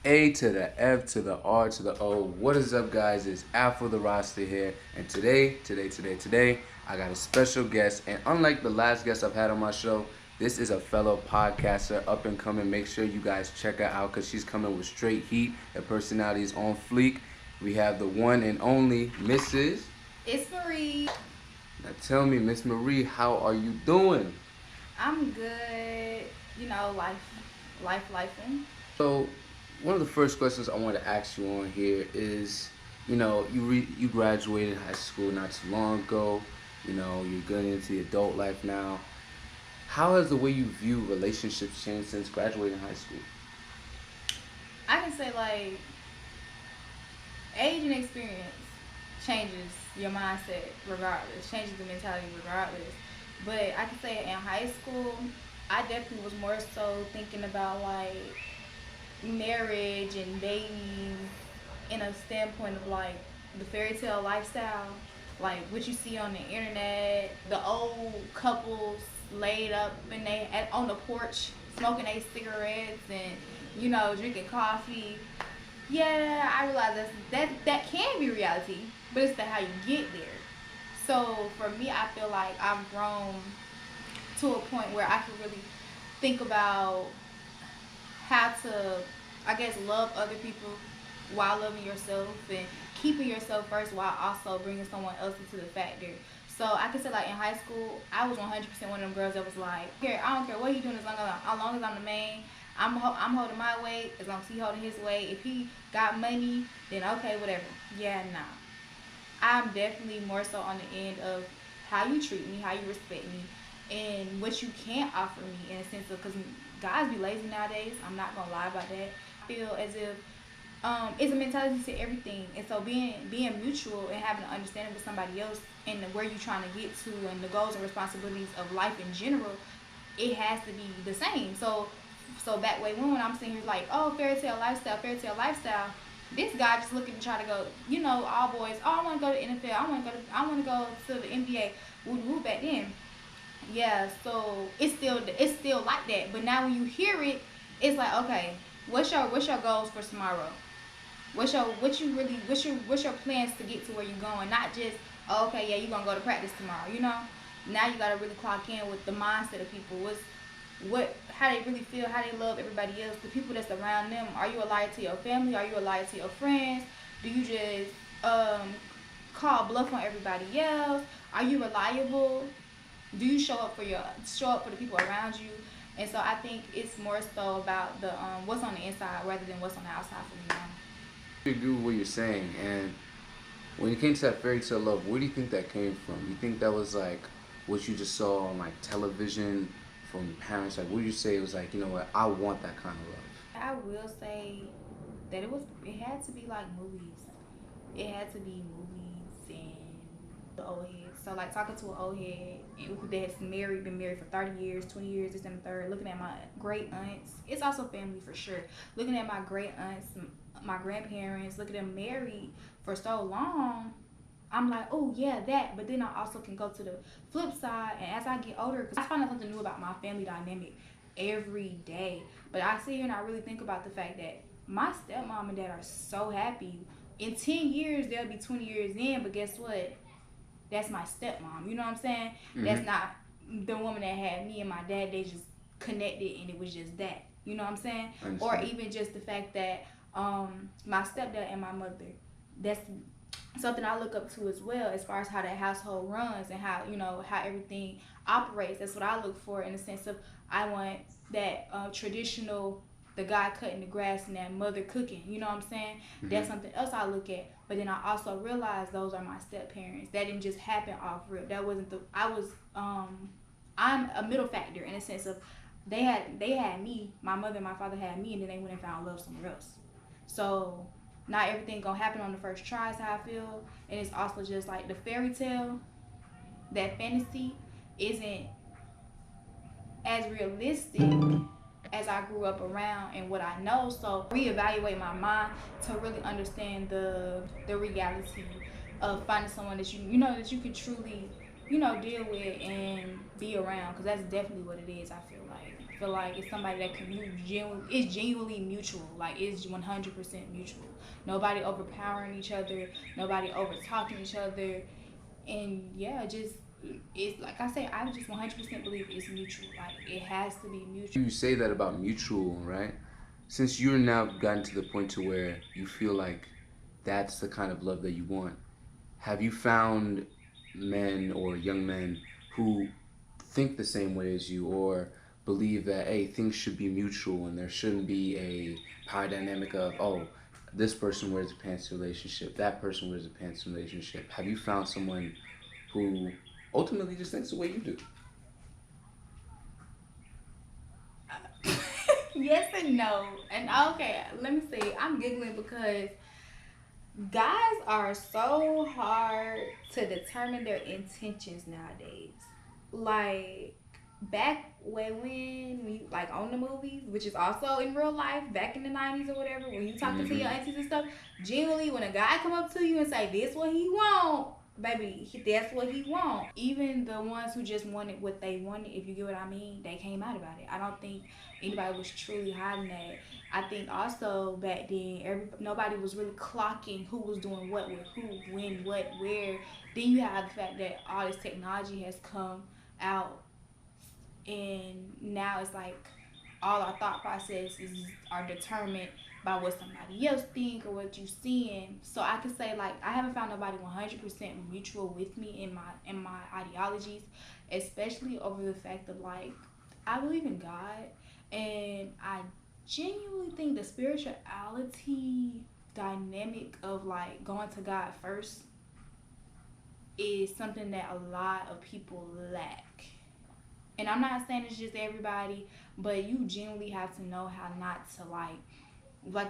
A to the F to the R to the O. What is up, guys? It's Afro the Rasta here, and today, I got a special guest. And unlike the last guest I've had on my show, this is a fellow podcaster, up and coming. Make sure you guys check her out because she's coming with straight heat. Her personality is on fleek. We have the one and only Mrs. It's Marie. Now tell me, Miss Marie, how are you doing? I'm good. Lifing. So, one of the first questions I want to ask you on here is, you graduated high school not too long ago. You're getting into the adult life now. How has the way you view relationships changed since graduating high school? I can say age and experience changes your mindset regardless, changes the mentality regardless. But I can say in high school, I definitely was more so thinking about marriage and dating in a standpoint of the fairy tale lifestyle, like what you see on the internet, the old couples laid up and on the porch smoking their cigarettes and drinking coffee. Yeah, I realize that can be reality, but it's how you get there. So for me, I feel like I've grown to a point where I can really think about how to, I guess, love other people while loving yourself and keeping yourself first while also bringing someone else into the factor. So I can say in high school, I was 100% one of them girls that was like, here, I don't care what he doing as long as I'm the main. I'm holding my weight as long as he holding his weight. If he got money, then okay, whatever. Yeah, nah. I'm definitely more so on the end of how you treat me, how you respect me, and what you can't offer me in a sense of, because guys be lazy nowadays. I'm not gonna lie about that. I feel as if it's a mentality to everything, and so being mutual and having an understanding with somebody else and where you're trying to get to and the goals and responsibilities of life in general, it has to be the same. So back way when I'm sitting here oh, fairy tale lifestyle. This guy just looking to try to go, all boys. Oh, I want to go to NFL. I want to go to the NBA. Woo back then. Yeah. So it's still like that. But now when you hear it, it's like, okay, what's your goals for tomorrow? What's your plans to get to where you're going? Not just, oh, okay, yeah, you're gonna go to practice tomorrow. Now you gotta really clock in with the mindset of people. How they really feel, how they love everybody else, the people that's around them. Are you a liar to your family? Are you a liar to your friends? Do you just call bluff on everybody else? Are you reliable? Do you show up for the people around you? And so I think it's more so about the what's on the inside rather than what's on the outside for me now. I agree with what you're saying, and when it came to that fairy tale love, where do you think that came from? You think that was what you just saw on television from your parents? What do you say it was you know what, I want that kind of love? I will say that it had to be movies. It had to be movies and the old heads. So talking to an old head that's been married for 30 years, 20 years, this and the third, looking at my great aunts. It's also family for sure. Looking at my great aunts, my grandparents, look at them married for so long. I'm like, oh yeah, that. But then I also can go to the flip side, and as I get older, because I find out something new about my family dynamic every day. But I sit here and I really think about the fact that my stepmom and dad are so happy. In 10 years, they'll be 20 years in, but guess what? That's my stepmom. You know what I'm saying? Mm-hmm. That's not the woman that had me and my dad. They just connected, and it was just that. You know what I'm saying? Or even just the fact that my stepdad and my mother, that's something I look up to as well, as far as how that household runs and how how everything operates. That's what I look for, in the sense of I want that traditional, the guy cutting the grass and that mother cooking. You know what I'm saying? Mm-hmm. That's something else I look at. But then I also realize those are my step parents. That didn't just happen off rip. That wasn't I'm a middle factor, in a sense of they had me, my mother and my father had me, and then they went and found love somewhere else. So not everything gonna happen on the first try, is how I feel. And it's also just the fairy tale, that fantasy isn't as realistic as I grew up around and what I know. So reevaluate my mind to really understand the reality of finding someone that that you can truly deal with and be around, because that's definitely what it is, I feel like. feel like it's somebody that can it's genuinely mutual. Like it's 100% mutual. Nobody overpowering each other. Nobody over talking each other. And yeah, just it's like I say, I just 100% believe it's mutual. Like it has to be mutual. You say that about mutual, right? Since you're now gotten to the point to where you feel like that's the kind of love that you want, have you found men or young men who think the same way as you, or believe that hey, things should be mutual and there shouldn't be a power dynamic of oh, this person wears a pants relationship, that person wears a pants relationship? Have you found someone who ultimately just thinks the way you do? Yes and no. And okay, let me see. I'm giggling because guys are so hard to determine their intentions nowadays. Like back way when we like on the movies, which is also in real life, back in the 90s or whatever, when you talking to your Mm-hmm. aunties and stuff, generally when a guy come up to you and say this what he want, baby, that's what he want. Even the ones who just wanted what they wanted, if you get what I mean, they came out about it. I don't think anybody was truly hiding that. I think also back then, nobody was really clocking who was doing what with who, when, what, where. Then you have the fact that all this technology has come out, and now it's like all our thought processes are determined by what somebody else think or what you seeing. So I could say like I haven't found nobody 100% mutual with me in my ideologies, especially over the fact of like I believe in God, and I genuinely think the spirituality dynamic of like going to God first is something that a lot of people lack. And I'm not saying it's just everybody, but you genuinely have to know how not to like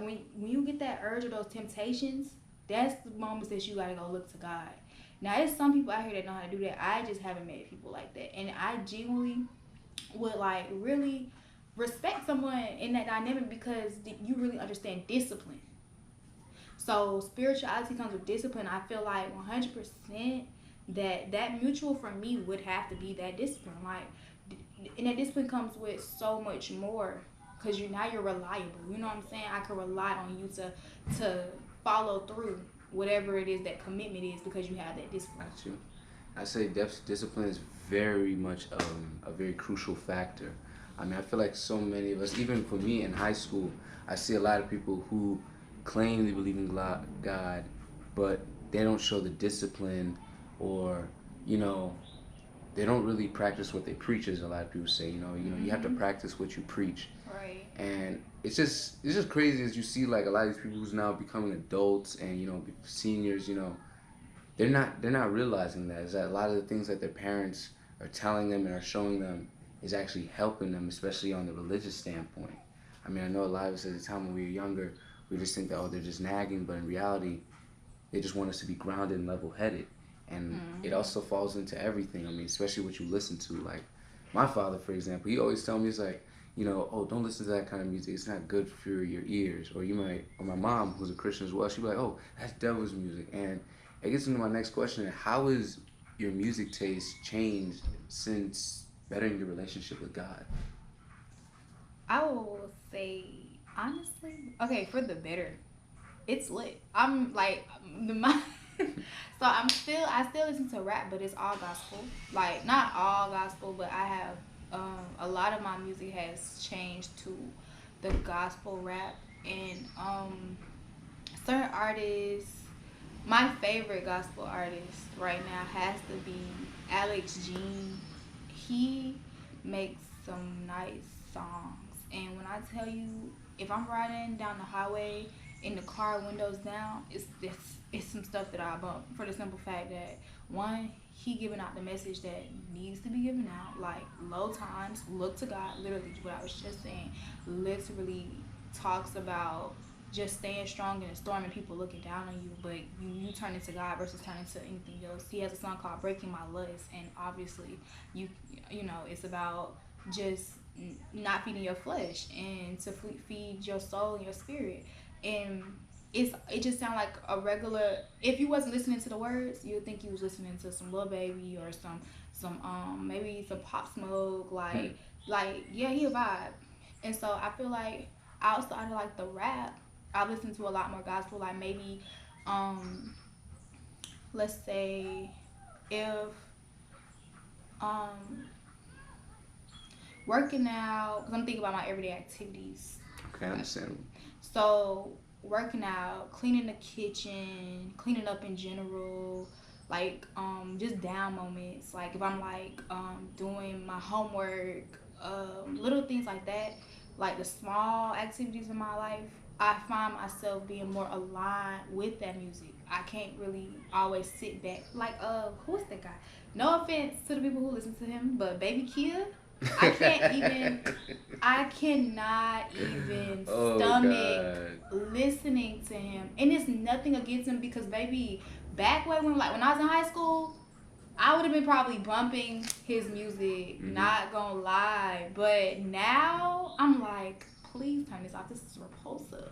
when you get that urge or those temptations, that's the moments that you gotta go look to God. Now there's some people out here that know how to do that. I just haven't met people like that, and I genuinely would like really respect someone in that dynamic because you really understand discipline. So spirituality comes with discipline. I feel like 100% that mutual for me would have to be that discipline. Like, and that discipline comes with so much more because you're reliable. You know what I'm saying? I can rely on you to follow through whatever it is that commitment is because you have that discipline. Got you. I say discipline is very much a very crucial factor. I mean, I feel like so many of us, even for me in high school, I see a lot of people who claim they believe in God, but they don't show the discipline, or you know, they don't really practice what they preach. As a lot of people say, you have to Mm-hmm. practice what you preach, Right. and it's just crazy as you see like a lot of these people who's now becoming adults and seniors. They're not realizing that is that a lot of the things that their parents are telling them and are showing them is actually helping them, especially on the religious standpoint. I mean, I know a lot of us at the time when we were younger, we just think that oh they're just nagging, but in reality, they just want us to be grounded and level headed. And it Mm-hmm. also falls into everything. I mean, especially what you listen to. Like my father, for example, he always tell me he's like, oh, don't listen to that kind of music. It's not good for your ears. Or my mom, who's a Christian as well, she'd be like, oh, that's devil's music. And it gets into my next question: how has your music taste changed since bettering your relationship with God? I will say honestly, okay, for the better. It's lit. I'm like the my so I still listen to rap, but it's all gospel. Like not all gospel, but I have a lot of my music has changed to the gospel rap, and certain artists. My favorite gospel artist right now has to be Alex Jean. He makes some nice songs, and when I tell you, if I'm riding down the highway in the car, windows down, it's some stuff that I bump for the simple fact that one, he giving out the message that needs to be given out, like low times, look to God, literally what I was just saying, literally talks about just staying strong in a storm and people looking down on you, but you turn into God versus turning to anything else. He has a song called "Breaking My Lust," and obviously, you you know it's about just not feeding your flesh and to feed your soul and your spirit. And it just sounds like a regular. If you wasn't listening to the words, you would think you was listening to some Lil Baby or some maybe some Pop Smoke, Hmm. like Like, yeah, he a vibe. And so I feel like outside of like the rap, I listen to a lot more gospel. Like maybe, um, let's say if um working out, because I'm thinking about my everyday activities. Okay, I understand. So working out, cleaning the kitchen, cleaning up in general, like just down moments. Like if I'm like doing my homework, little things like that, like the small activities in my life, I find myself being more aligned with that music. I can't really always sit back. Like who's that guy? No offense to the people who listen to him, but Baby Kia, I can't even I cannot even Oh stomach God. listening to him. And it's nothing against him because baby, back when I was in high school, I would have been probably bumping his music, Hmm. not gonna lie. But now I'm like, please turn this off. This is repulsive.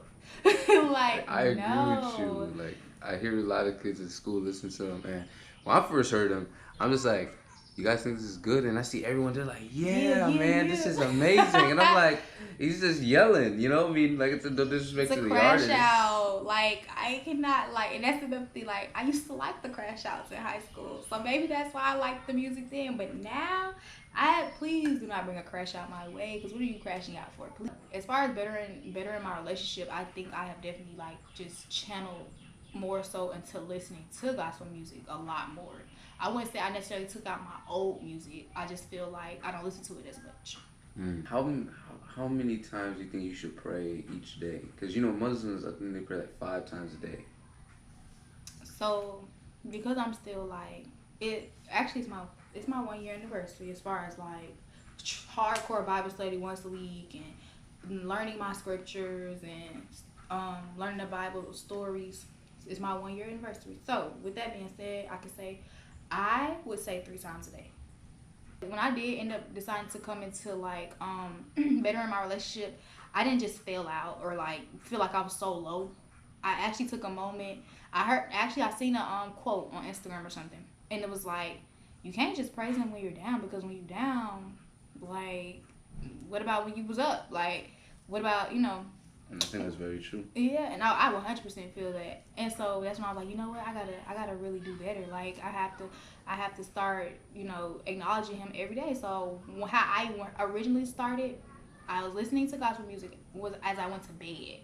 Like, I agree with no. you. Like I hear a lot of kids at school listen to them, and when I first heard them, I'm just like, "You guys think this is good?" And I see everyone they're like, Yeah, "Yeah, yeah, man, this is amazing." And I'm yeah. like, he's just yelling, you know? I mean, like it's no It's disrespect a to the crash artist. out. Like I cannot like, and that's the thing. Like I used to like the crash outs in high school, so maybe that's why I liked the music then. But now, I please do not bring a crash out my way. Because what are you crashing out for? Please. As far as better in my relationship, I think I have definitely like just channeled more so into listening to gospel music a lot more. I wouldn't say I necessarily took out my old music. I just feel like I don't listen to it as much. Mm. How many times do you think you should pray each day? Because you know Muslims, I think they pray like 5 times a day. So because I'm still like it actually it's my 1 year anniversary as far as like hardcore Bible study once a week and learning my scriptures and learning the Bible stories. It's my 1 year anniversary. So with that being said, I can say I would say 3 times a day. When I did end up deciding to come into like better in my relationship, I didn't just fail out or like feel like I was so low. I actually took a moment. I seen a quote on Instagram or something, and it was like, you can't just praise him when you're down because when you're down, like, what about when you was up? Like, what about And I think that's very true. yeah, and I 100% feel that, and so that's when I was like, you know what, I gotta really do better. Like I have to start, acknowledging him every day. So how I originally started, I was listening to gospel music was as I went to bed.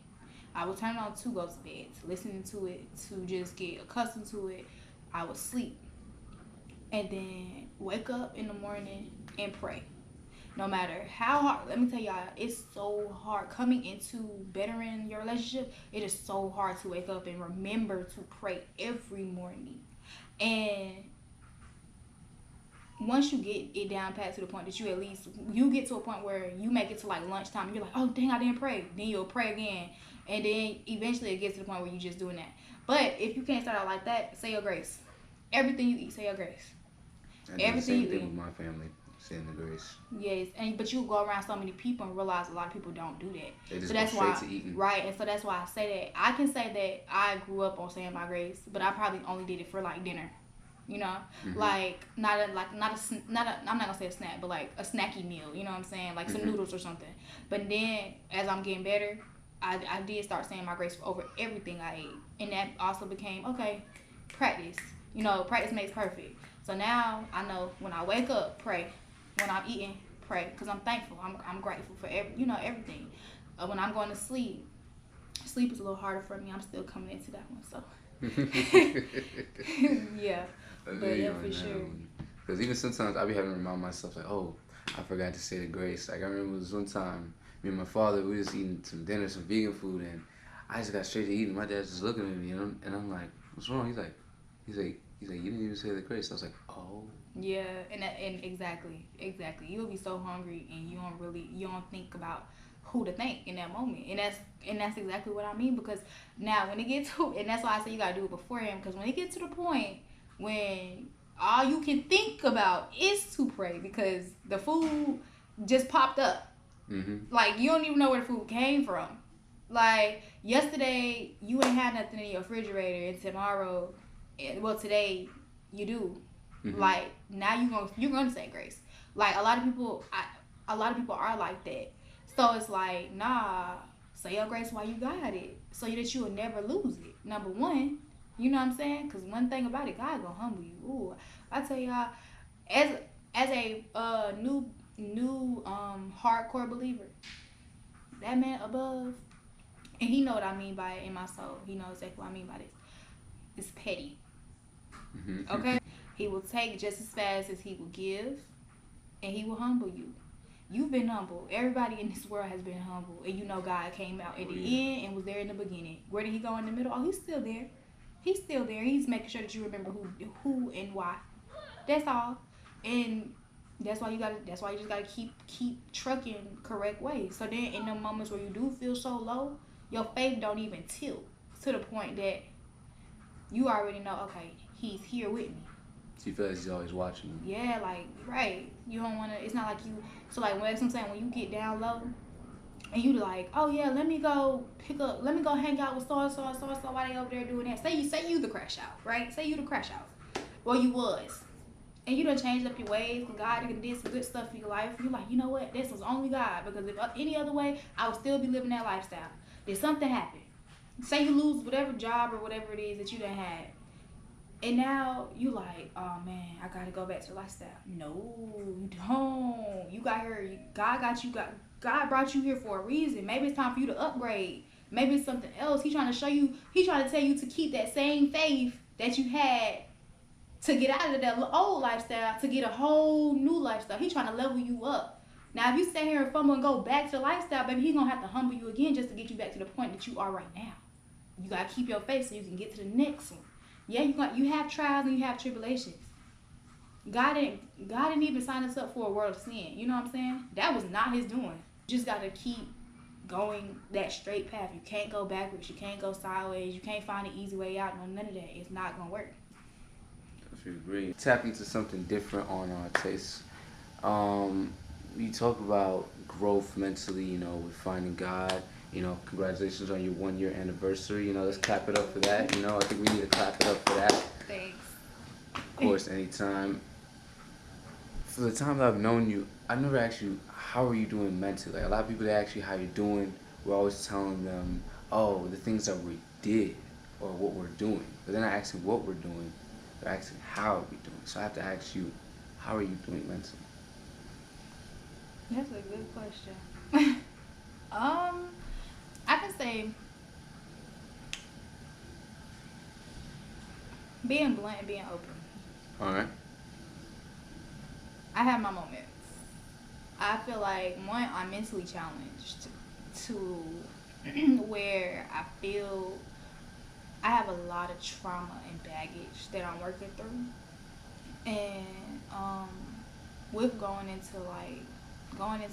I would turn it on to go to bed, listening to it to just get accustomed to it. I would sleep and then wake up in the morning and pray no matter how hard. Let me tell y'all, it's so hard coming into bettering your relationship. It is so hard to wake up and remember to pray every morning. And once you get it down pat to the point that you get to a point where you make it to like lunchtime and you're like, oh dang, I didn't pray. Then you'll pray again. And then eventually it gets to the point where you're just doing that. But if you can't start out like that, say your grace. Everything you eat, say your grace. I do the Everything same you thing eat. with my family, saying the grace. Yes, and but you go around so many people and realize a lot of people don't do that. They So just go that's straight why, to eating. right? And so that's why I say that I can say that I grew up on saying my grace, but I probably only did it for like dinner, Hmm. like not a I'm not gonna say a snack, but like a snacky meal. You know what I'm saying? Like some Hmm. noodles or something. But then as I'm getting better, I did start saying my grace over everything I ate, and that also became okay. Practice, practice makes perfect. So now I know when I wake up, pray. When I'm eating, pray, because I'm thankful. I'm grateful for everything. When I'm going to sleep, sleep is a little harder for me. I'm still coming into that one, so yeah. I feel But you yeah, on for that sure. one. Because even sometimes I be having to remind myself, like, oh, I forgot to say the grace. Like, I remember this one time, me and my father, we was eating some dinner, some vegan food, and I just got straight to eating. My dad's just looking at me, and I'm like, what's wrong? He's like, you didn't even say the grace. I was like, oh. Yeah, and exactly. You'll be so hungry and you don't think about who to thank in that moment, and that's exactly what I mean. Because now when it gets to, and that's why I say you gotta do it beforehand. Because when it gets to the point when all you can think about is to pray because the food just popped up, Mm-hmm. like you don't even know where the food came from. Like yesterday, you ain't had nothing in your refrigerator, and tomorrow, well today, you do. Mm-hmm. Like now you're gonna say grace. Like a lot of people, A lot of people are like that. So it's like, nah, say your grace while you got it, so that you will never lose it. Number one, you know what I'm saying? Because one thing about it, God gonna humble you. Ooh, I tell y'all, as a new hardcore believer, that man above, and he know what I mean by it in my soul. He knows exactly what I mean by this. It's petty. Okay, he will take just as fast as he will give, and he will humble you. You've been humble. Everybody in this world has been humble. And you know God came out at the end and was there in the beginning. Where did he go in the middle? Oh, he's still there. He's still there. He's making sure that you remember who and why. That's all. And that's why you just gotta keep trucking correct way. So then in the moments where you do feel so low, your faith don't even tilt to the point that you already know, okay, he's here with me. So you feel like he's always watching you. Yeah, like, right. You don't want to, it's not like you, so like, what I'm saying, when you get down low, and you like, oh yeah, let me go hang out with so-and-so and so-and-so while they over there doing that. Say you the crash out, right? Say you the crash out. Well, you was. And you done changed up your ways, and God did some good stuff for your life. You're like, you know what? This was only God, because if any other way, I would still be living that lifestyle. Did something happen? Say you lose whatever job or whatever it is that you done had. And now you like, oh man, I gotta go back to lifestyle. No, you don't. You got here. God brought you here for a reason. Maybe it's time for you to upgrade. Maybe it's something else. He's trying to show you. He's trying to tell you to keep that same faith that you had to get out of that old lifestyle to get a whole new lifestyle. He's trying to level you up. Now, if you stay here and fumble and go back to lifestyle, baby, he's gonna have to humble you again just to get you back to the point that you are right now. You gotta keep your faith so you can get to the next one. Yeah, you have trials and you have tribulations. God didn't even sign us up for a world of sin. You know what I'm saying? That was not his doing. You just gotta keep going that straight path. You can't go backwards. You can't go sideways. You can't find an easy way out. No, none of that. It's not gonna work. If you agree, tap into something different on our tastes. You talk about growth mentally, you know, with finding God. You know, congratulations on your 1-year anniversary. You know, let's clap it up for that. You know, I think we need to clap it up for that. Thanks. Of course, anytime. For the time that I've known you, I never asked you, how are you doing mentally? Like, a lot of people, they ask you how you're doing. We're always telling them, oh, the things that we did or what we're doing. But then I ask them what we're doing. They're asking, how are we doing? So I have to ask you, how are you doing mentally? That's a good question. I can say, being blunt and being open. All right. I have my moments. I feel like, one, I'm mentally challenged to where I feel I have a lot of trauma and baggage that I'm working through. And with going into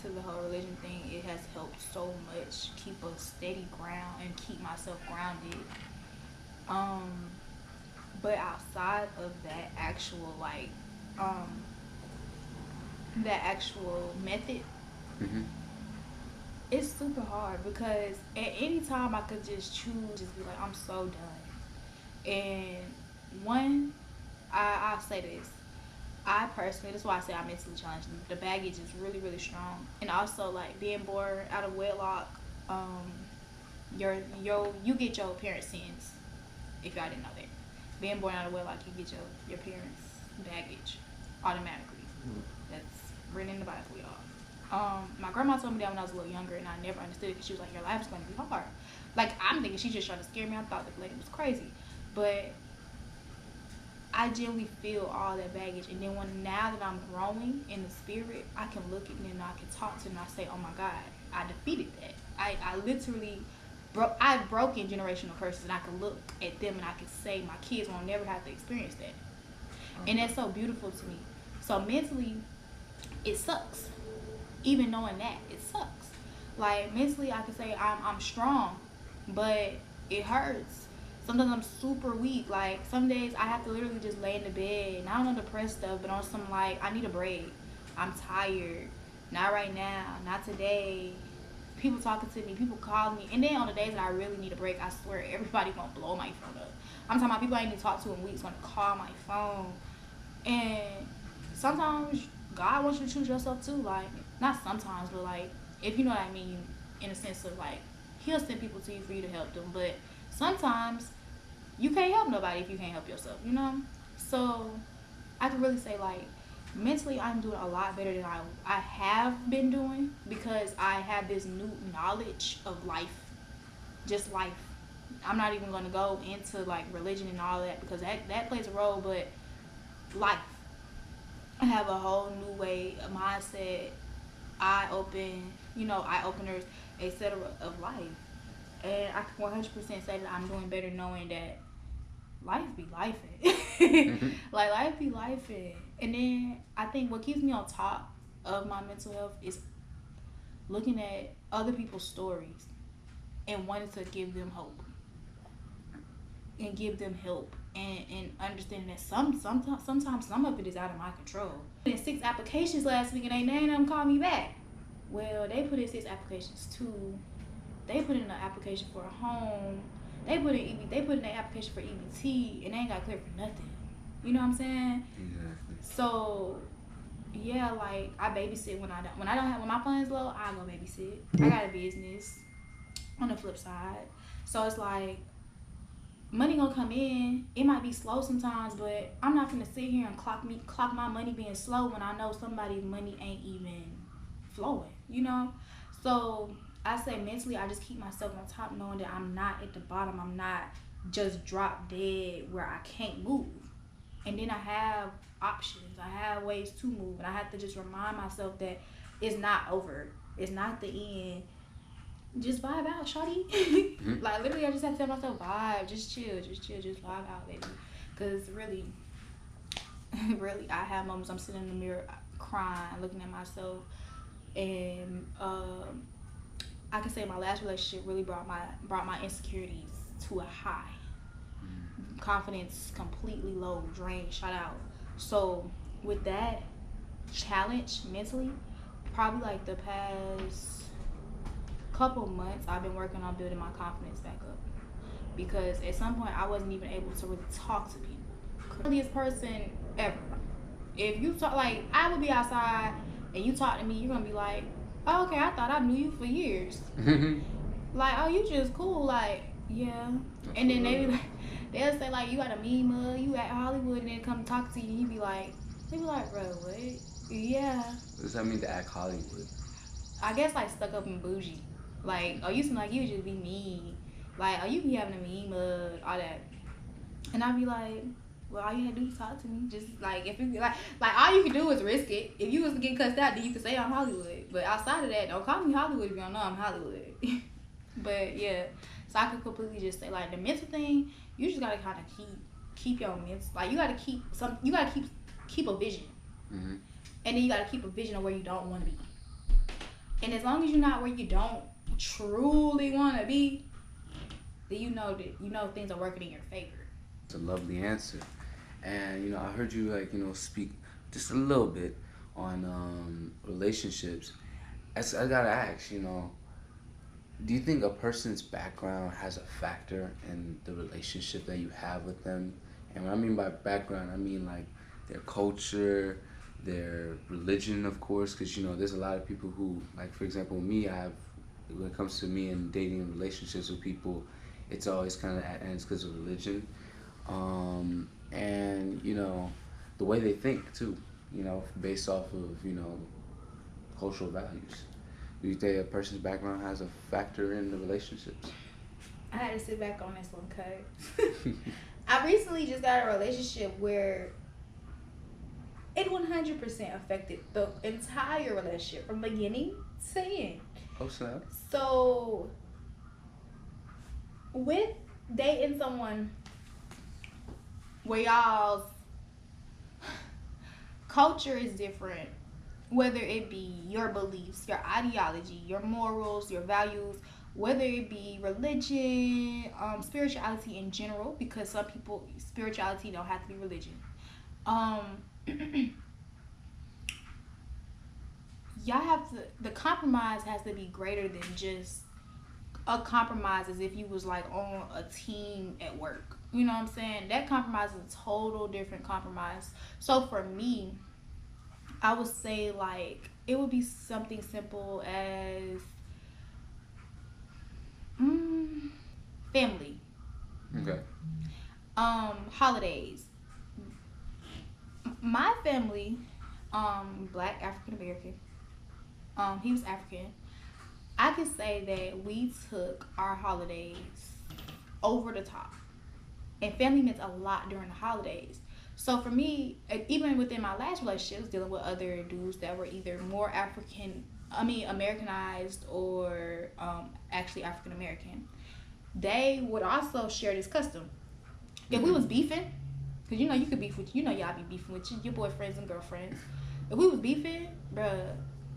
the whole religion thing, it has helped so much keep a steady ground and keep myself grounded. But outside of that actual that actual method, it's super hard, because at any time I could just choose, just be like, I'm so done. And one, I'll say this. I personally, that's why I say I'm mentally challenged. The baggage is really, really strong. And also, like, being born out of wedlock, you get your parents' sins, if y'all didn't know that. Being born out of wedlock, you get your parents' baggage automatically. That's written in the Bible, y'all. My grandma told me that when I was a little younger, and I never understood it, because she was like, your life's going to be hard. Like, I'm thinking she just trying to scare me. I thought the lady was crazy. But I genuinely feel all that baggage. And then now that I'm growing in the spirit, I can look at them and I can talk to them and I say, oh my God, I defeated that. I literally I've broken generational curses, and I can look at them and I can say my kids won't never have to experience that. And that's so beautiful to me. So mentally, it sucks. Even knowing that, it sucks. Like, mentally, I can say I'm strong, but it hurts. Sometimes I'm super weak. Like, some days I have to literally just lay in the bed, not on depressed stuff, but on some, like, I need a break. I'm tired. Not right now. Not today. People talking to me. People calling me. And then on the days that I really need a break, I swear everybody gonna blow my phone up. I'm talking about people I ain't even talked to in weeks gonna call my phone. And sometimes God wants you to choose yourself too. Like, not sometimes, but like, if you know what I mean, in a sense of like, he'll send people to you for you to help them. But sometimes you can't help nobody if you can't help yourself, you know? So I can really say like mentally I'm doing a lot better than I have been doing because I have this new knowledge of life, just life. I'm not even gonna go into like religion and all that because that plays a role, but life. I have a whole new way, a mindset, eye openers, etc. of life. And I can 100% say that I'm doing better knowing that life be lifing. Hmm. Like life be lifing. And then I think what keeps me on top of my mental health is looking at other people's stories and wanting to give them hope and give them help and understanding that sometimes some of it is out of my control. I put in 6 applications last week and ain't none of them called me back. Well, they put in 6 applications too. They put in an application for a home. They put in an application for EBT and they ain't got cleared for nothing. You know what I'm saying? Exactly. So yeah, like I babysit when my funds low, I go babysit. I got a business on the flip side. So it's like money gonna come in. It might be slow sometimes, but I'm not gonna sit here and clock my money being slow when I know somebody's money ain't even flowing. You know, so I say mentally, I just keep myself on top, knowing that I'm not at the bottom. I'm not just drop dead where I can't move. And then I have options. I have ways to move, and I have to just remind myself that it's not over. It's not the end. Just vibe out, shawty. Hmm. Like literally, I just have to tell myself, vibe, just chill, just vibe out, baby. Cause really, really, I have moments I'm sitting in the mirror crying, looking at myself, and I can say my last relationship really brought my insecurities to a high. Confidence completely low, drained, shut out. So with that challenge mentally, probably like the past couple months, I've been working on building my confidence back up because at some point I wasn't even able to really talk to people. Friendliest person ever. If you talk like I would be outside and you talk to me, you're gonna be like, oh, okay, I thought I knew you for years. Like, oh, you just cool, like, yeah. And then they be like, they'll say like, you got a mean mug, you at Hollywood, and then come talk to you, and you be like, they be like, bro, what? Yeah. What does that mean to act Hollywood? I guess like stuck up and bougie. Like, oh, you seem like you just be mean. Like, oh, you be having a mean mug, all that. And I be like, well, all you had to do was talk to me. Just like if you like all you can do is risk it. If you was to get cussed out, then you could say I'm Hollywood. But outside of that, don't call me Hollywood if you don't know I'm Hollywood. But yeah, so I could completely just say like the mental thing. You just gotta kind of keep your mental. Like you gotta keep a vision, Hmm. and then you gotta keep a vision of where you don't want to be. And as long as you're not where you don't truly want to be, then you know things are working in your favor. It's a lovely answer. And I heard you speak just a little bit on relationships. I gotta ask, do you think a person's background has a factor in the relationship that you have with them? And what I mean by background, I mean like their culture, their religion, of course, because there's a lot of people who, like for example, me, I have when it comes to me and dating relationships with people, it's always kind of ends because of religion, and the way they think too, based off of cultural values. Do you think a person's background has a factor in the relationships? I had to sit back on this one, cause I recently just got a relationship where it 100% affected the entire relationship from beginning to end. Oh snap! So, with dating someone where y'all's culture is different, whether it be your beliefs, your ideology, your morals, your values, whether it be religion, spirituality in general, because some people spirituality don't have to be religion. Um, y'all have to the compromise has to be greater than just a compromise as if you was like on a team at work. You know what I'm saying? That compromise is a total different compromise. So for me, I would say like it would be something simple as mm, family, Okay. holidays. My family, black African American. He was African. I could say that we took our holidays over the top, and family meant a lot during the holidays. So for me, even within my last relationships, dealing with other dudes that were either more Americanized or actually African American, they would also share this custom. If we Mm-hmm. was beefing, cause you know you could beef with y'all be beefing with your boyfriends and girlfriends. If we was beefing, bruh,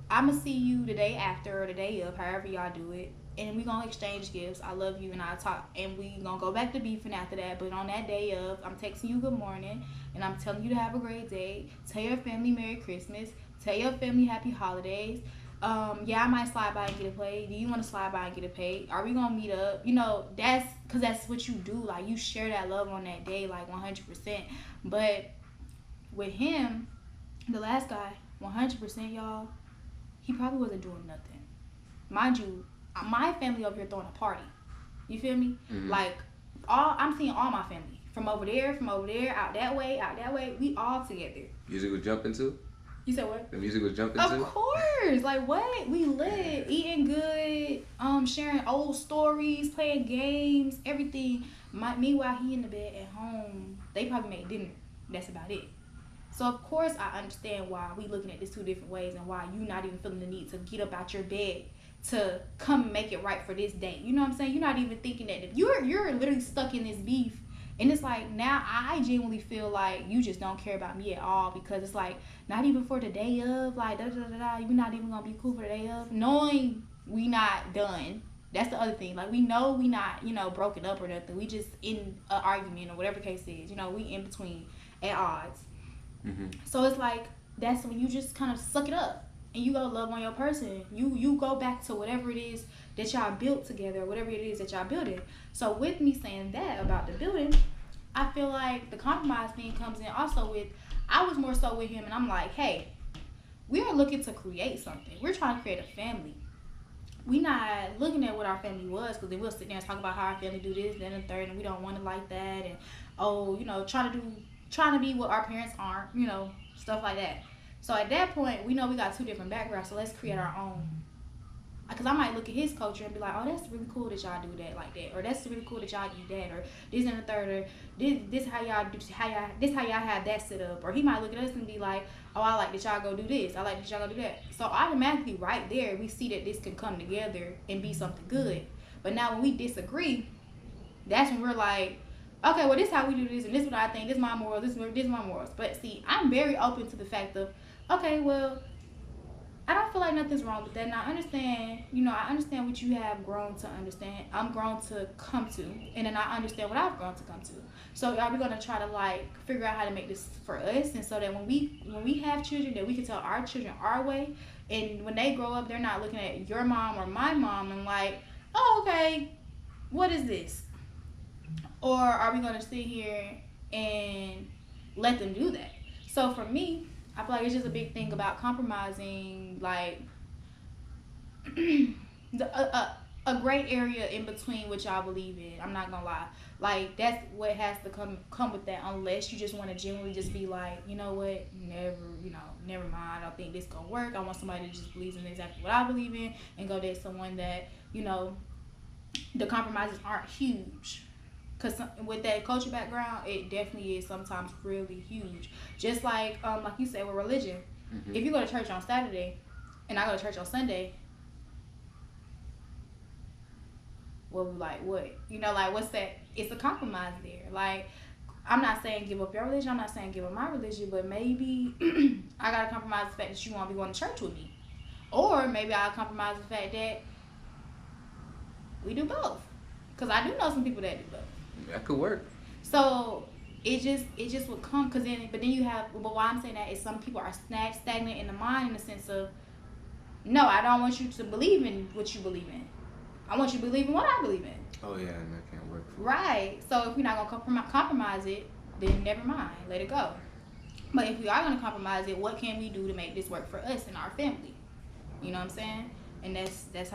I'ma see you the day after or the day of, however y'all do it, and we gonna exchange gifts. I love you and I talk, and we gonna go back to beefing after that. But on that day of, I'm texting you good morning, and I'm telling you to have a great day. Tell your family Merry Christmas. Tell your family Happy Holidays. Yeah, I might slide by and get a plate. Do you want to slide by and get a plate? Are we gonna meet up? You know, that's because that's what you do. Like you share that love on that day, like 100%. But with him, the last guy, 100%, y'all, he probably wasn't doing nothing. Mind you, my family over here throwing a party. You feel me? Mm-hmm. Like all I'm seeing all my family from over there, out that way, out that way. We all together. Music was jumping too. You said what? The music was jumping Of too. course. Like what? We lit, eating good, sharing old stories, playing games, everything. Meanwhile, he in the bed at home. They probably made dinner. That's about it. So of course I understand why we looking at this two different ways and why you not even feeling the need to get up out your bed to come make it right for this day. You know what I'm saying? You're not even thinking that if you're literally stuck in this beef, and it's like now I genuinely feel like you just don't care about me at all, because it's like not even for the day of, like da da da da, you're not even gonna be cool for the day of, knowing we not done. That's the other thing. Like we know we not, broken up or nothing. We just in an argument or whatever the case is. We in between at odds. Mm-hmm. So it's like that's when you just kind of suck it up and you go love on your person. You go back to whatever it is that y'all built together, whatever it is that y'all building. So with me saying that about the building, I feel like the compromise thing comes in also with, I was more so with him and I'm like, hey, we are looking to create something. We're trying to create a family. We not looking at what our family was, because then we'll sit there and talk about how our family do this, then and third, and we don't want it like that, and trying to be what our parents aren't, stuff like that. So at that point, we know we got two different backgrounds, so let's create our own. Because I might look at his culture and be like, oh, that's really cool that y'all do that like that, or that's really cool that y'all do that, or this and the third, or this how y'all do, this how y'all have that set up. Or he might look at us and be like, oh, I like that y'all go do this, I like that y'all go do that. So automatically right there, we see that this can come together and be something good. But now when we disagree, that's when we're like, okay, well, this is how we do this, and this is what I think, this is my morals, this is my morals. But see, I'm very open to the fact of, okay, well, I don't feel like nothing's wrong with that. And I understand what you have grown to understand. I'm grown to come to. And then I understand what I've grown to come to. So are we gonna try to like figure out how to make this for us, and so that when we have children, that we can tell our children our way, and when they grow up they're not looking at your mom or my mom and like, oh, okay, what is this? Or are we gonna sit here and let them do that? So for me, I feel like it's just a big thing about compromising, like a great area in between what y'all believe in. I'm not gonna lie, like that's what has to come with that. Unless you just want to genuinely just be like, you know what, never mind. I don't think this gonna work. I want somebody that just believes in exactly what I believe in, and go date someone that the compromises aren't huge. Because with that culture background, it definitely is sometimes really huge. Just like you said with religion. Mm-hmm. If you go to church on Saturday and I go to church on Sunday, well, like what? Like what's that? It's a compromise there. Like, I'm not saying give up your religion. I'm not saying give up my religion. But maybe I got to compromise the fact that you want to be going to church with me. Or maybe I'll compromise the fact that we do both. Because I do know some people that do both. That could work. So it just would come, but then you have, but why I'm saying that is some people are stagnant in the mind, in the sense of, no, I don't want you to believe in what you believe in. I want you to believe in what I believe in. Oh yeah, and that can't work. Right. So if we're not gonna compromise it, then never mind, let it go. But if we are gonna compromise it, what can we do to make this work for us and our family? You know what I'm saying? And that's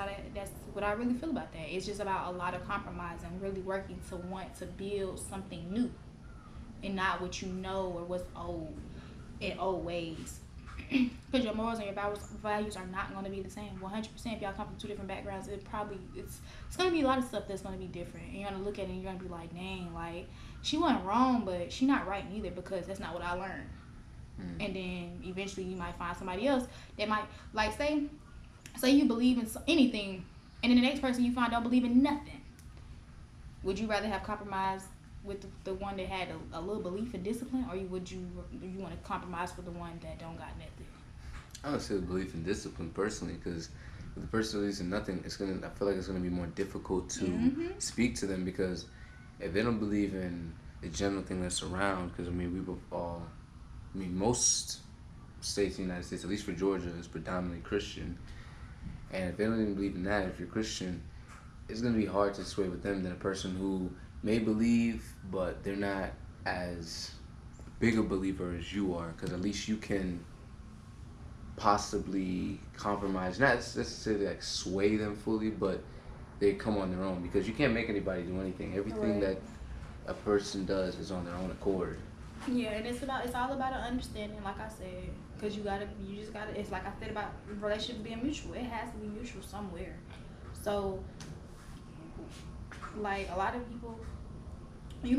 what I really feel about that. It's just about a lot of compromise and really working to want to build something new and not what you know or what's old in old ways. Because your morals and your values are not going to be the same. 100%. If y'all come from two different backgrounds, it's going to be a lot of stuff that's going to be different. And you're going to look at it and you're going to be like, dang, like she wasn't wrong, but she not right neither because that's not what I learned. And then eventually you might find somebody else that might like say you believe in anything, and then the next person you find don't believe in nothing. Would you rather have compromise with the one that had a little belief in discipline, or you want to compromise with the one that don't got nothing? I would say belief in discipline personally, because if the person believes in nothing, I feel like it's gonna be more difficult to speak to them, because if they don't believe in the general thing that's around, because I mean most states in the United States, at least for Georgia, is predominantly Christian, and if they don't even believe in that, if you're Christian, it's gonna be hard to sway with them than a person who may believe, but they're not as big a believer as you are, because at least you can possibly compromise, not necessarily like sway them fully, but they come on their own, because you can't make anybody do anything. Everything that a person does is on their own accord. Yeah, and it's all about an understanding, like I said, because you just gotta. It's like I said about relationships being mutual. It has to be mutual somewhere. So, like a lot of people, you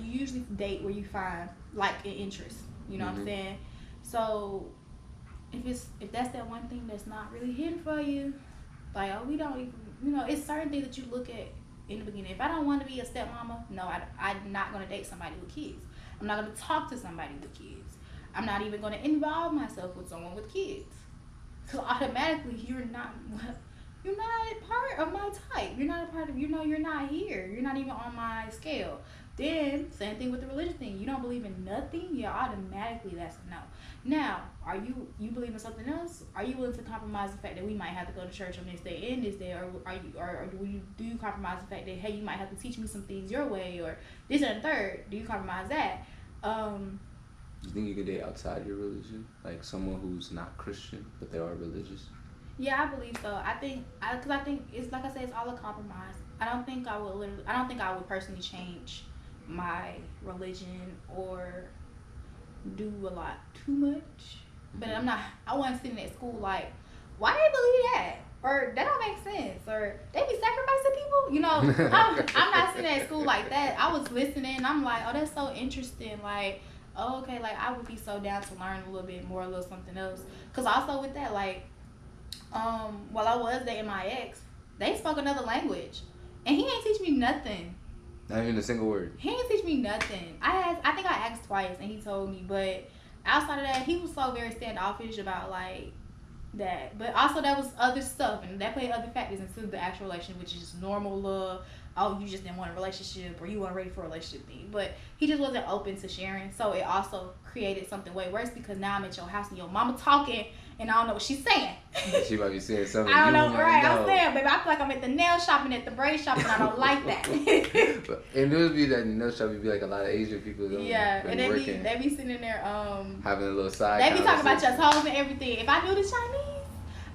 usually date where you find like an interest. You know what I'm saying? So, if that's that one thing that's not really hidden for you, like we don't even, it's certain things that you look at in the beginning. If I don't want to be a stepmama, no, I'm not gonna date somebody with kids. I'm not going to talk to somebody with kids. I'm not even going to involve myself with someone with kids. So automatically, you're not part of my type. You're not a part of, you're not here. You're not even on my scale. Then, same thing with the religion thing. You don't believe in nothing, yeah, automatically that's a no. Now, are you believe in something else? Are you willing to compromise the fact that we might have to go to church on this day and this day, or do you compromise the fact that, hey, you might have to teach me some things your way, or this and the third? Do you compromise that? You think you could date outside your religion, like someone who's not Christian but they are religious? Yeah, I believe so. I think it's like I said, it's all a compromise. I don't think I would personally change my religion or do a lot too much. But I wasn't sitting at school like, why do they believe that? Or that don't make sense. Or they be sacrificing people. I'm not sitting at school like that. I was listening and I'm like, oh, that's so interesting. Like, oh, okay, like I would be so down to learn a little bit more, a little something else. Cause also with that, like, while I was dating my ex, they spoke another language. And he ain't teach me nothing. Not even a single word. He didn't teach me nothing. I think I asked twice and he told me, but outside of that, he was so very standoffish about like that. But also that was other stuff, and that played other factors into the actual relationship, which is just normal love. Oh, you just didn't want a relationship, or you weren't ready for a relationship thing. But he just wasn't open to sharing, so it also created something way worse, because now I'm at your house and your mama talking and I don't know what she's saying. She might be saying something. I don't know, right? I'm saying, baby, I feel like I'm at the nail shop and at the braid shop, and I don't like that. And there would be that nail shop, would be like a lot of Asian people. Yeah, and they be sitting in there having a little side. They be talking about your toes and everything. If I knew the Chinese,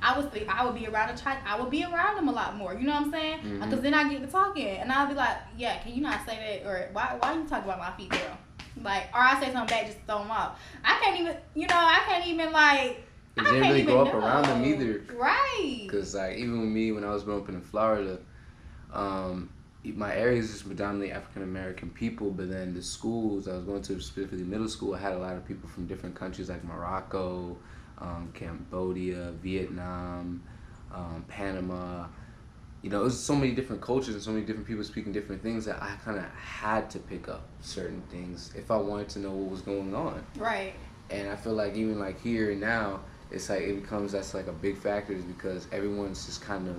I would be around I would be around them a lot more. You know what I'm saying? Because then I get to talking, and I'll be like, yeah, can you not say that? Or why you talking about my feet, girl? Like, or I say something back just to throw them off. I can't even like. You didn't really grow up around them either. Right. Because like even with me, when I was growing up in Florida, my area is just predominantly African American people, but then the schools I was going to, specifically middle school, I had a lot of people from different countries like Morocco, Cambodia, Vietnam, Panama. It was so many different cultures and so many different people speaking different things that I kind of had to pick up certain things if I wanted to know what was going on. Right. And I feel like even like here and now, it's like that's like a big factor, is because everyone's just kind of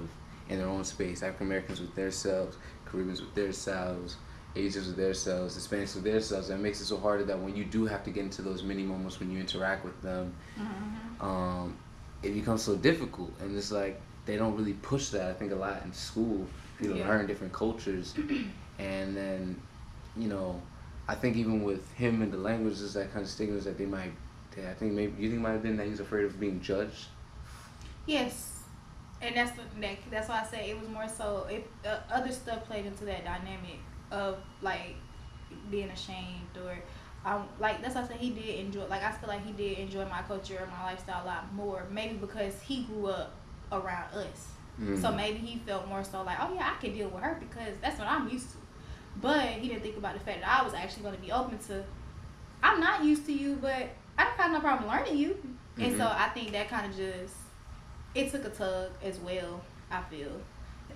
in their own space. African Americans with their selves, Caribbeans with their selves, Asians with their selves, Hispanics with their selves. And it makes it so harder that when you do have to get into those mini moments when you interact with them, it becomes so difficult. And it's like they don't really push that, I think, a lot in school. You learn different cultures, and then I think even with him and the language, there's that kind of stigma that they might. I think maybe you think it might have been that he's afraid of being judged. Yes, and that's why I say it was more so. If other stuff played into that dynamic of like being ashamed or. Like that's why I said he did enjoy. Like I feel like he did enjoy my culture and my lifestyle a lot more. Maybe because he grew up around us, so maybe he felt more so like, oh yeah, I can deal with her because that's what I'm used to. But he didn't think about the fact that I was actually going to be open to. I'm not used to you, but I don't have no problem learning you. And so I think that kind of just it took a tug as well. I feel.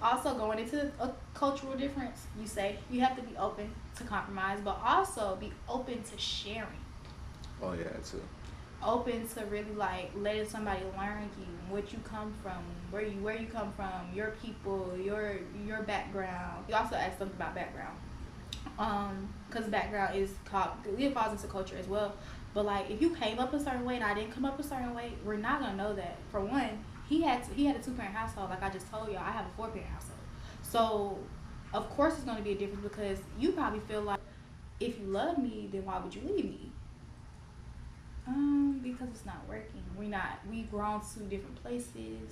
Also, going into a cultural difference, you say you have to be open to compromise, but also be open to sharing. Oh yeah, too. Open to really like letting somebody learn you, what you come from, where you come from, your people, your background. You also asked something about background, because background is called it falls into culture as well. But like if you came up a certain way and I didn't come up a certain way, we're not gonna know that. For one, he had a 2-parent household. Like I just told y'all, I have a 4-parent household. So of course it's gonna be a difference because you probably feel like if you love me, then why would you leave me? Because it's not working. We've grown to different places.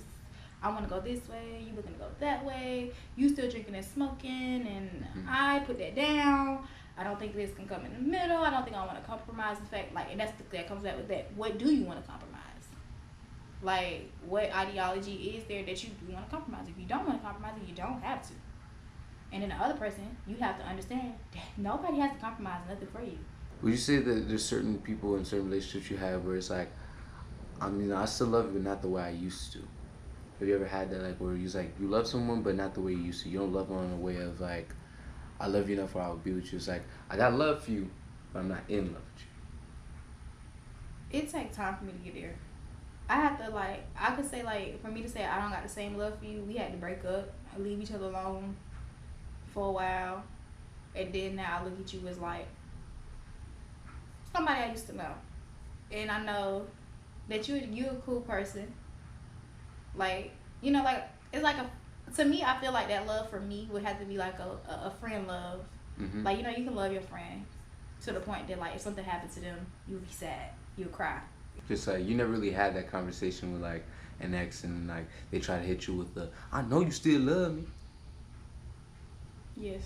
I want to go this way. You looking to go that way. You still drinking and smoking, and I put that down. I don't think this can come in the middle. I don't think I want to compromise. The fact, like, and that comes out with that. What do you want to compromise? Like, what ideology is there that you do want to compromise? If you don't want to compromise, you don't have to. And then the other person, you have to understand that nobody has to compromise nothing for you. Would you say that there's certain people in certain relationships you have where it's like, I mean, I still love you, but not the way I used to? Have you ever had that, like, where you like you love someone, but not the way you used to? You don't love them in a way of like, I love you enough, or I would be with you. It's like I got love for you, but I'm not in love with you. It takes time for me to get there. I have to like, I could say like, for me to say I don't got the same love for you, we had to break up, leave each other alone for a while, and then now I look at you as like somebody I used to know, and I know that you're a cool person. Like like it's like to me I feel like that love for me would have to be like a friend love. Like you can love your friend to the point that like if something happened to them, you'll be sad, you'll cry. Just like you never really had that conversation with like an ex and like they try to hit you with the I know you still love me. Yes.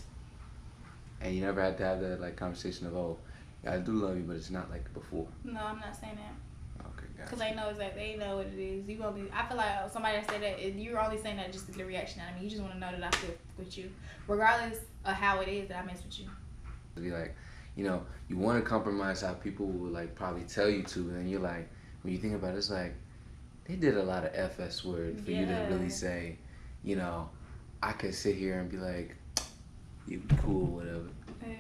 And you never had to have that like conversation of yeah, I do love you, but it's not like before. No, I'm not saying that. Okay, gotcha. Because they know exactly, they know what it is. You gonna be. I feel like somebody that said that you're only saying that just to get a reaction out of me. You just want to know that I feel with you, regardless of how it is that I mess with you. Be like, you want to compromise how people will like probably tell you to, and then you're like, when you think about it, it's like they did a lot of FS word for you to really say, I could sit here and be like, you be cool, whatever. Yeah.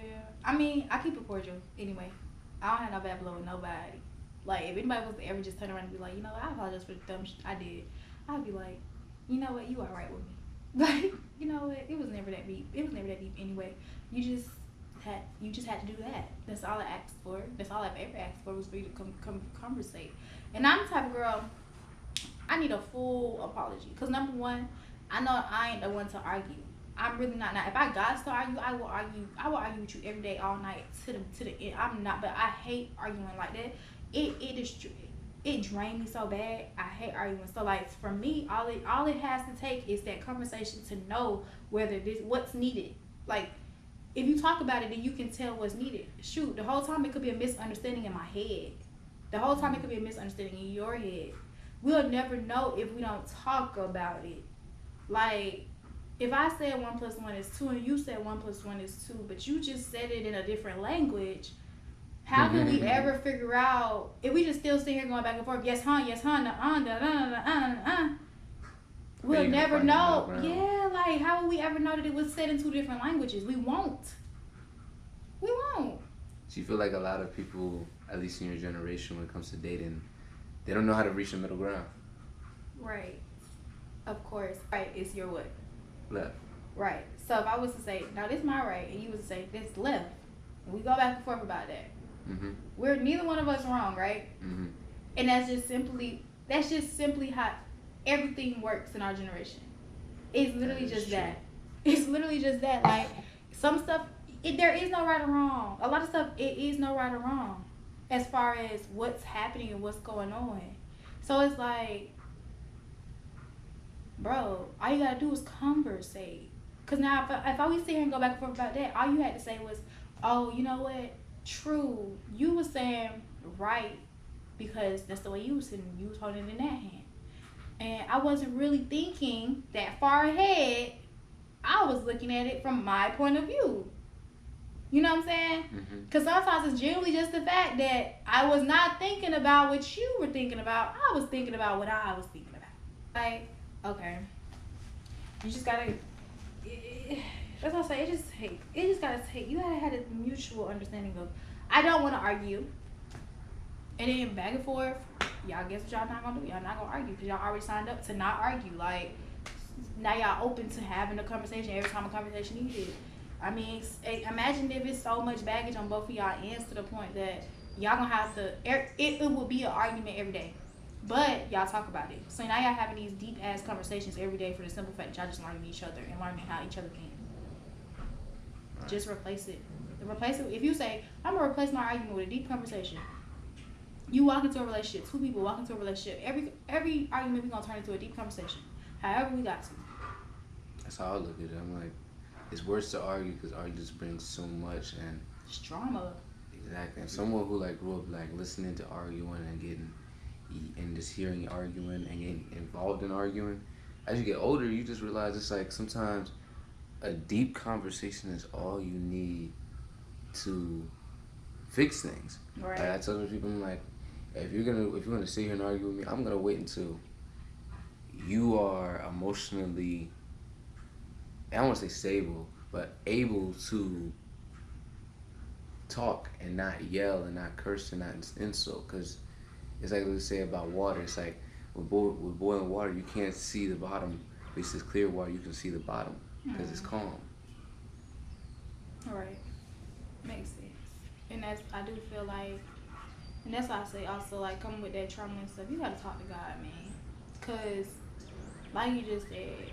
I mean, I keep it cordial anyway. I don't have no bad blood with nobody. Like, if anybody was to ever just turn around and be like, I apologize for the dumb shit I did, I'd be like, you know what, you alright with me. Like, you know what, it was never that deep. It was never that deep anyway. You just had to do that. That's all I asked for. That's all I've ever asked for was for you to come conversate. And I'm the type of girl, I need a full apology. Because number one, I know I ain't the one to argue. I'm really not. Now, if I got to argue, I will argue. I will argue with you every day, all night, to the end. I'm not, but I hate arguing like that. It drained me so bad. I hate arguing. So like for me, all it has to take is that conversation to know whether what's needed. Like if you talk about it, then you can tell what's needed. Shoot, the whole time it could be a misunderstanding in my head. The whole time it could be a misunderstanding in your head. We'll never know if we don't talk about it. Like. If I said 1 + 1 is 2 and you said 1 + 1 is 2, but you just said it in a different language, how can we ever figure out if we just still sit here going back and forth? Yes, we'll never know. Yeah, like how will we ever know that it was said in 2 different languages? We won't. We won't. So you feel like a lot of people, at least in your generation, when it comes to dating, they don't know how to reach the middle ground. Right. Of course. Right. It's your what? Left. Right. So if I was to say, now this is my right, and you was to say, this left, and we go back and forth about that, we're neither one of us wrong, right? And that's just simply how everything works in our generation. It's literally just that. It's literally just that. Like some stuff, there is no right or wrong. A lot of stuff, it is no right or wrong as far as what's happening and what's going on. So it's like, bro, all you gotta do is conversate. Cause now if I was sit here and go back and forth about that, all you had to say was, oh, you know what? True, you was saying right because that's the way you was sitting. You was holding it in that hand, and I wasn't really thinking that far ahead. I was looking at it from my point of view. You know what I'm saying? Because sometimes it's generally just the fact that I was not thinking about what you were thinking about. I was thinking about what I was thinking about. Like, okay, you just gotta. That's what I say. It just gotta take. You gotta have a mutual understanding of. I don't want to argue. And then back and forth. Y'all guess what y'all not gonna do? Y'all not gonna argue because y'all already signed up to not argue. Like now y'all open to having a conversation every time a conversation needed. I mean, imagine if it's so much baggage on both of y'all ends to the point that y'all gonna have to. It will be an argument every day. But y'all talk about it. So now y'all having these deep ass conversations every day for the simple fact that y'all just learning each other and learning how each other think. Just replace it. Replace it. If you say, I'm gonna replace my argument with a deep conversation. You walk into a relationship, two people walk into a relationship, every argument we gonna turn into a deep conversation. However we got to. That's how I look at it. I'm like, it's worse to argue because arguing just brings so much and it's drama. Exactly. And someone who like grew up like listening to arguing and getting and just hearing arguing and getting involved in arguing, as you get older, you just realize it's like sometimes a deep conversation is all you need to fix things. Right. Like I tell people, I'm like, if you're gonna sit here and argue with me, I'm gonna wait until you are emotionally, I don't want to say stable, but able to talk and not yell and not curse and not insult. Because it's like we say about water. It's like with boiling water, you can't see the bottom. But it's this clear water, you can see the bottom because it's calm. All right, makes sense. And that's I do feel like, and that's why I say also like coming with that trauma and stuff. You gotta talk to God, man. Cause like you just said,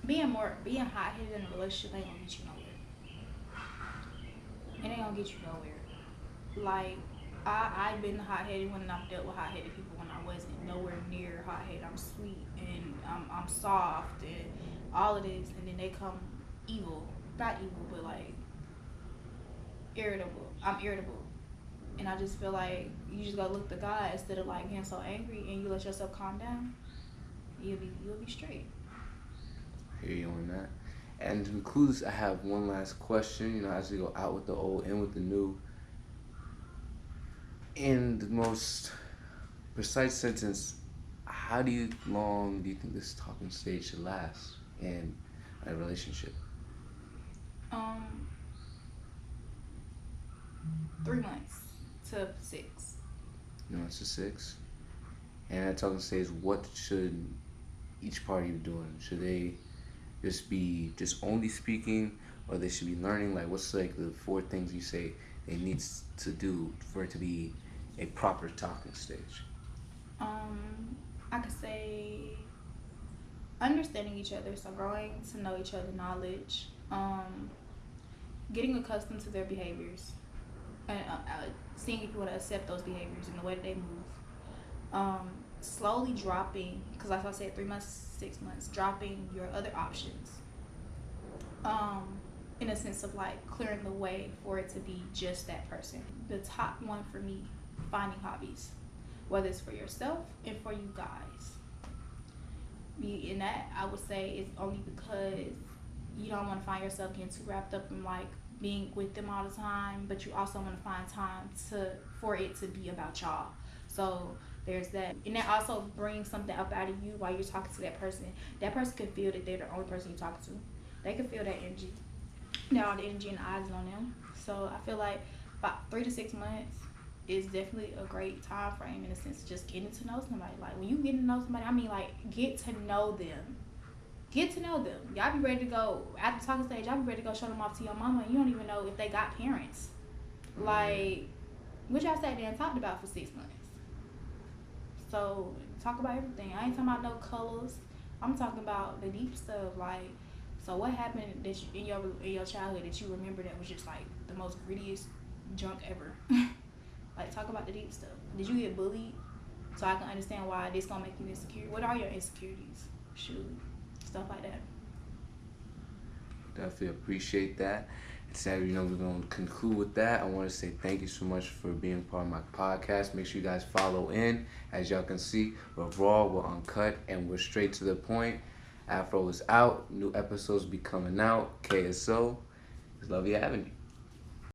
being hot headed in a relationship ain't gonna get you nowhere. It ain't gonna get you nowhere. Like I've been hot headed when I've dealt with hot headed people when I wasn't nowhere near hot headed. I'm sweet and I'm soft and all of this, and then they come evil, not evil, but like irritable. I'm irritable, and I just feel like you just gotta look to God instead of like getting so angry, and you let yourself calm down. You'll be straight. I hear you on that. And to conclude, I have one last question. You know, as we go out with the old, in with the new. In the most precise sentence, how long do you think this talking stage should last in a relationship? 3 months to 6. 3 months to 6. And that talking stage, what should each party be doing? Should they just be only speaking, or they should be learning? Like, what's like the 4 things you say they need to do for it to be a proper talking stage? I could say understanding each other, so growing to know each other, knowledge, getting accustomed to their behaviors, and seeing if you want to accept those behaviors and the way that they move. Slowly dropping, because like I said, 3 months, 6 months, dropping your other options. In a sense of like clearing the way for it to be just that person. The top one for me, finding hobbies, whether it's for yourself and for you guys. In that, I would say it's only because you don't want to find yourself getting too wrapped up in like being with them all the time, but you also want to find time for it to be about y'all. So there's that, and that also brings something up out of you while you're talking to that person. That person can feel that they're the only person you're talking to. They can feel that energy. Now all the energy and the eyes is on them. So I feel like about 3 to 6 months is definitely a great time frame in a sense of just getting to know somebody. Like when you get to know somebody, I mean like get to know them. Get to know them. Y'all be ready to go at the talking stage. Y'all be ready to go show them off to your mama, and you don't even know if they got parents. Like what y'all sat there and talked about for 6 months. So talk about everything. I ain't talking about no colors. I'm talking about the deep stuff. Like So what happened that you, in your childhood that you remember that was just like the most grittiest junk ever? Like talk about the deep stuff. Did you get bullied? So I can understand why this gonna make you insecure. What are your insecurities? Shoot, stuff like that. Definitely appreciate that. Instead, we're going to conclude with that. I want to say thank you so much for being part of my podcast. Make sure you guys follow in. As y'all can see, we're raw, we're uncut, and we're straight to the point. Afro is out. New episodes be coming out. KSO. Love you having you.